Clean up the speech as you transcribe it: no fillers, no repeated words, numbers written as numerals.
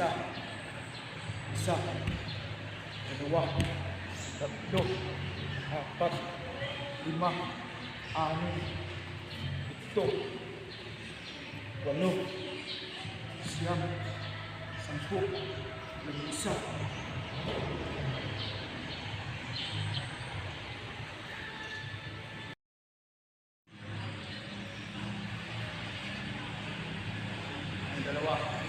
isa, isa, dalawa, tatlo, apat, lima, anim, ito, walo, siyam, sampu, isa. Dalawa.